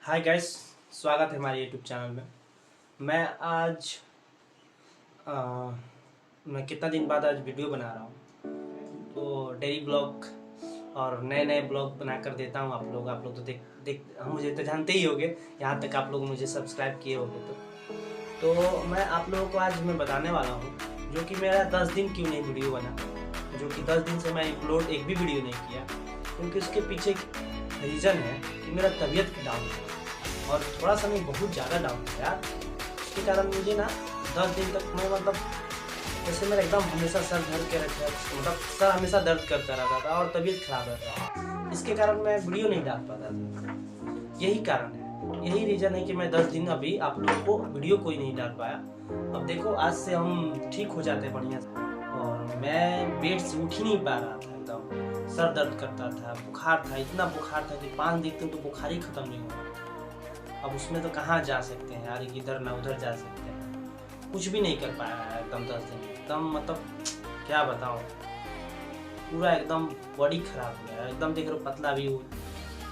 Hi guys, स्वागत है हमारे यूट्यूब चैनल में। मैं आज मैं कितना दिन बाद आज वीडियो बना रहा हूँ, तो डेली ब्लॉग और नए नए ब्लॉग बना कर देता हूँ। आप लोग तो देख हम मुझे तो जानते ही होंगे, यहाँ तक आप लोग मुझे सब्सक्राइब किए होंगे। तो मैं आप लोगों को आज मैं बताने वाला हूँ जो कि मेरा 10 दिन क्यों नहीं वीडियो बना, जो कि 10 दिन से मैं अपलोड एक भी वीडियो नहीं किया, क्योंकि उसके पीछे रीज़न है कि मेरा तबीयत डाउन है और थोड़ा सा नहीं, बहुत ज़्यादा डाउन है यार। इसके कारण मुझे ना 10 दिन तक मैं जैसे मेरा एकदम हमेशा सर दर्द के रखा, मतलब सर हमेशा दर्द करता रहता था और तबीयत खराब रहता था। इसके कारण मैं वीडियो नहीं डाल पाता था। यही कारण है, यही रीज़न है कि मैं 10 दिन अभी आप लोगों को वीडियो कोई नहीं डाल पाया। अब देखो, आज से हम ठीक हो जाते बढ़िया से। और मैं बेड से उठ ही नहीं पा रहा था, एकदम सर दर्द करता था, बुखार था, इतना बुखार था कि 5 दिन तक तो बुखार ही खत्म नहीं हुआ। अब उसमें तो कहाँ जा सकते हैं यार, इधर ना उधर जा सकते हैं, कुछ भी नहीं कर पाया है एकदम 10 दिन। एकदम मतलब क्या बताऊँ, पूरा एकदम बॉडी खराब हो गया एकदम। देख रहे हो, पतला भी हो,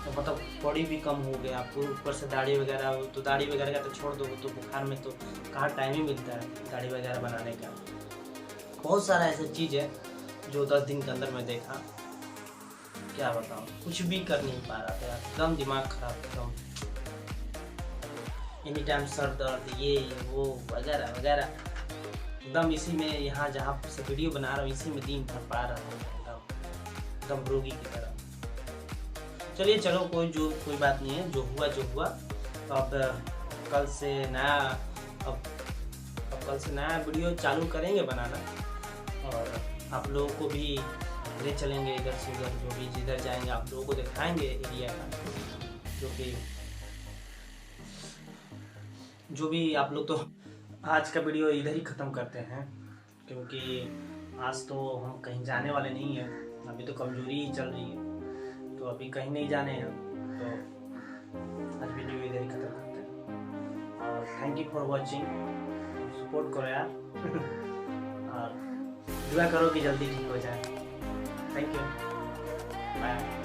तो मतलब बॉडी भी कम हो गया। पूरे ऊपर से दाढ़ी वगैरह हो, तो दाढ़ी वगैरह का तो छोड़ दो, तो बुखार में तो कहाँ टाइम ही मिलता है दाढ़ी वगैरह बनाने का। बहुत सारा ऐसा चीज़ है जो 10 दिन के अंदर मैं देखा, क्या बताऊँ, कुछ भी कर नहीं पा रहा था, एकदम दिमाग खराब, एकदम एनी टाइम सर दर्द, ये वो वगैरह वगैरह। एकदम इसी में, यहाँ जहाँ से वीडियो बना रहा हूँ इसी में दिन भर पा रहा हूँ, एकदम रोगी की तरह। चलिए चलो, कोई बात नहीं है, जो हुआ। अब कल से नया वीडियो चालू करेंगे बनाना, और आप लोगों को भी ले चलेंगे इधर से उधर, जो भी जिधर जाएंगे आप लोगों को दिखाएंगे एरिया का, जो भी आप लोग। तो आज का वीडियो इधर ही ख़त्म करते हैं, क्योंकि आज तो हम कहीं जाने वाले नहीं हैं। अभी तो कमजोरी ही चल रही है, तो अभी कहीं नहीं जाने हैं, तो आज वीडियो इधर ही ख़त्म करते हैं। और thank you for watching, support करो यार और दुआ करो कि जल्दी ठीक हो जाए। Thank you, bye.